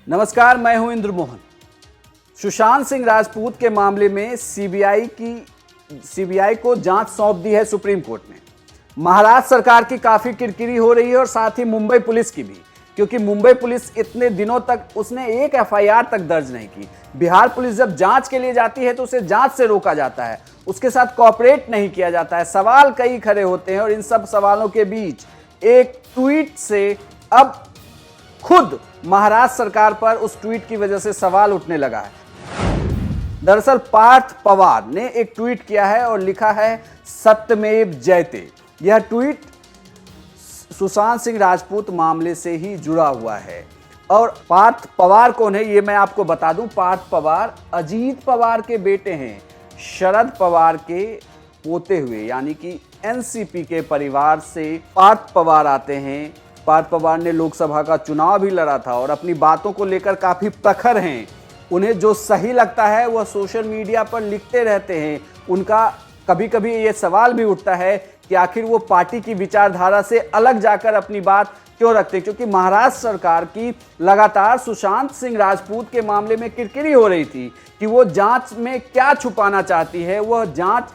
नमस्कार, मैं हूं इंद्र मोहन। सुशांत सिंह राजपूत के मामले में सीबीआई को जांच सौंप दी है सुप्रीम कोर्ट ने। महाराष्ट्र सरकार की काफी किरकिरी हो रही है और साथ ही मुंबई पुलिस की भी, क्योंकि मुंबई पुलिस इतने दिनों तक उसने एक एफआईआर तक दर्ज नहीं की। बिहार पुलिस जब जांच के लिए जाती है तो उसे जांच से रोका जाता है, उसके साथ कोऑपरेट नहीं किया जाता है। सवाल कई खड़े होते हैं और इन सब सवालों के बीच एक ट्वीट से अब खुद महाराष्ट्र सरकार पर उस ट्वीट की वजह से सवाल उठने लगा है। दरअसल पार्थ पवार ने एक ट्वीट किया है और लिखा है सत्यमेव जयते। यह ट्वीट सुशांत सिंह राजपूत मामले से ही जुड़ा हुआ है। और पार्थ पवार कौन है ये मैं आपको बता दूं। पार्थ पवार अजीत पवार के बेटे हैं, शरद पवार के पोते हुए, यानी कि एनसीपी के परिवार से पार्थ पवार आते हैं। पार्थ पवार ने लोकसभा का चुनाव भी लड़ा था और अपनी बातों को लेकर काफी प्रखर हैं। उन्हें जो सही लगता है वह सोशल मीडिया पर लिखते रहते हैं। उनका कभी कभी ये सवाल भी उठता है कि आखिर वो पार्टी की विचारधारा से अलग जाकर अपनी बात क्यों रखते हैं, क्योंकि महाराष्ट्र सरकार की लगातार सुशांत सिंह राजपूत के मामले में किरकिरी हो रही थी कि वो जांच में क्या छुपाना चाहती है, वह जांच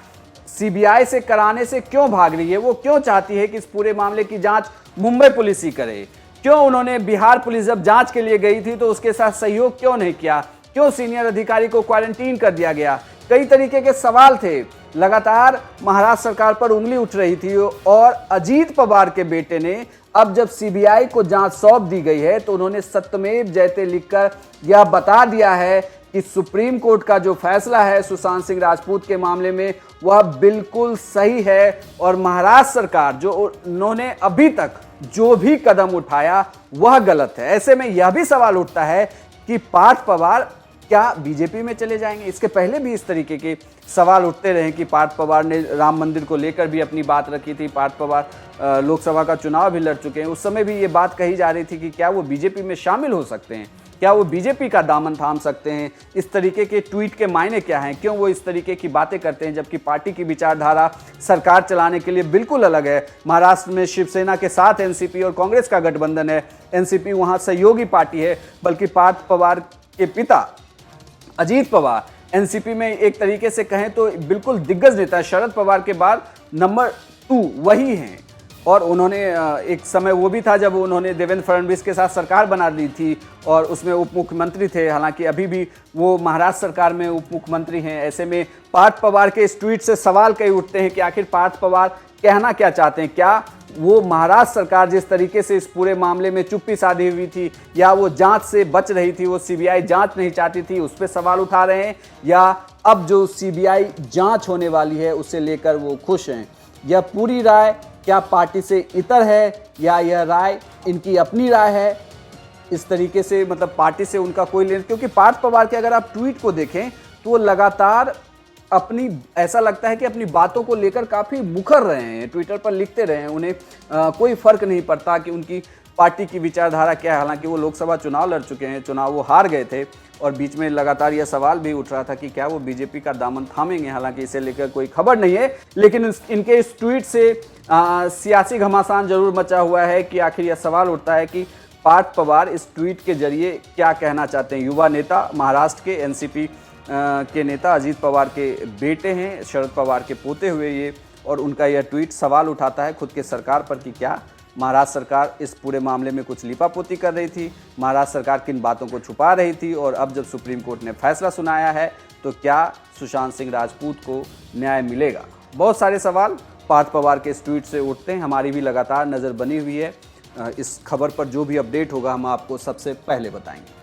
सीबीआई से कराने से क्यों भाग रही है, वो क्यों चाहती है कि इस पूरे मामले की जांच मुंबई पुलिस ही करे। क्यों उन्होंने बिहार पुलिस जब जांच के लिए गई थी तो उसके साथ सहयोग क्यों नहीं किया, क्यों सीनियर अधिकारी को क्वारंटीन कर दिया गया। कई तरीके के सवाल थे। लगातार महाराष्ट्र सरकार पर उंगली उठ रही थी और अजीत पवार के बेटे ने अब जब सीबीआई को जांच सौंप दी गई है तो उन्होंने सत्यमेव जयते लिखकर यह बता दिया है कि सुप्रीम कोर्ट का जो फैसला है सुशांत सिंह राजपूत के मामले में वह बिल्कुल सही है और महाराष्ट्र सरकार जो उन्होंने अभी तक जो भी कदम उठाया वह गलत है। ऐसे में यह भी सवाल उठता है कि पार्थ पवार क्या बीजेपी में चले जाएंगे। इसके पहले भी इस तरीके के सवाल उठते रहे कि पार्थ पवार ने राम मंदिर को लेकर भी अपनी बात रखी थी। पार्थ पवार लोकसभा का चुनाव भी लड़ चुके हैं। उस समय भी ये बात कही जा रही थी कि क्या वो बीजेपी में शामिल हो सकते हैं, क्या वो बीजेपी का दामन थाम सकते हैं। इस तरीके के ट्वीट के मायने क्या हैं, क्यों वो इस तरीके की बातें करते हैं, जबकि पार्टी की विचारधारा सरकार चलाने के लिए बिल्कुल अलग है। महाराष्ट्र में शिवसेना के साथ एनसीपी और कांग्रेस का गठबंधन है। एनसीपी वहाँ सहयोगी पार्टी है, बल्कि पार्थ पवार के पिता अजीत पवार एनसीपी में एक तरीके से कहें तो बिल्कुल दिग्गज नेता, शरद पवार के बाद नंबर 2 वही हैं। और उन्होंने एक समय वो भी था जब उन्होंने देवेंद्र फडणवीस के साथ सरकार बना ली थी और उसमें उप मुख्यमंत्री थे। हालांकि अभी भी वो महाराष्ट्र सरकार में उप मुख्यमंत्री हैं। ऐसे में पार्थ पवार के इस ट्वीट से सवाल कई उठते हैं कि आखिर पार्थ पवार कहना क्या चाहते हैं। क्या वो महाराष्ट्र सरकार जिस तरीके से इस पूरे मामले में चुप्पी साधी हुई थी, या वो जांच से बच रही थी, वो सीबीआई जांच नहीं चाहती थी, उस पर सवाल उठा रहे हैं, या अब जो सीबीआई जांच होने वाली है उसे लेकर वो खुश हैं। यह पूरी राय क्या पार्टी से इतर है या यह राय इनकी अपनी राय है, इस तरीके से मतलब पार्टी से उनका कोई लेना। क्योंकि पार्थ पवार के अगर आप ट्वीट को देखें तो वो लगातार अपनी, ऐसा लगता है कि अपनी बातों को लेकर काफ़ी मुखर रहे हैं, ट्विटर पर लिखते रहे हैं। उन्हें कोई फर्क नहीं पड़ता कि उनकी पार्टी की विचारधारा क्या है। हालांकि वो लोकसभा चुनाव लड़ चुके हैं, चुनाव वो हार गए थे और बीच में लगातार यह सवाल भी उठ रहा था कि क्या वो बीजेपी का दामन थामेंगे। हालांकि इसे लेकर कोई खबर नहीं है, लेकिन इनके इस ट्वीट से सियासी घमासान जरूर मचा हुआ है कि आखिर यह सवाल उठता है कि पार्थ पवार इस ट्वीट के जरिए क्या कहना चाहते हैं। युवा नेता, महाराष्ट्र के एनसीपी के नेता अजीत पवार के बेटे हैं, शरद पवार के पोते हुए ये, और उनका यह ट्वीट सवाल उठाता है खुद के सरकार पर कि क्या महाराष्ट्र सरकार इस पूरे मामले में कुछ लिपापोती कर रही थी, महाराष्ट्र सरकार किन बातों को छुपा रही थी, और अब जब सुप्रीम कोर्ट ने फैसला सुनाया है तो क्या सुशांत सिंह राजपूत को न्याय मिलेगा। बहुत सारे सवाल पार्थ पवार के इस ट्वीट से उठते हैं। हमारी भी लगातार नज़र बनी हुई है। इस खबर पर जो भी अपडेट होगा हम आपको सबसे पहले बताएंगे।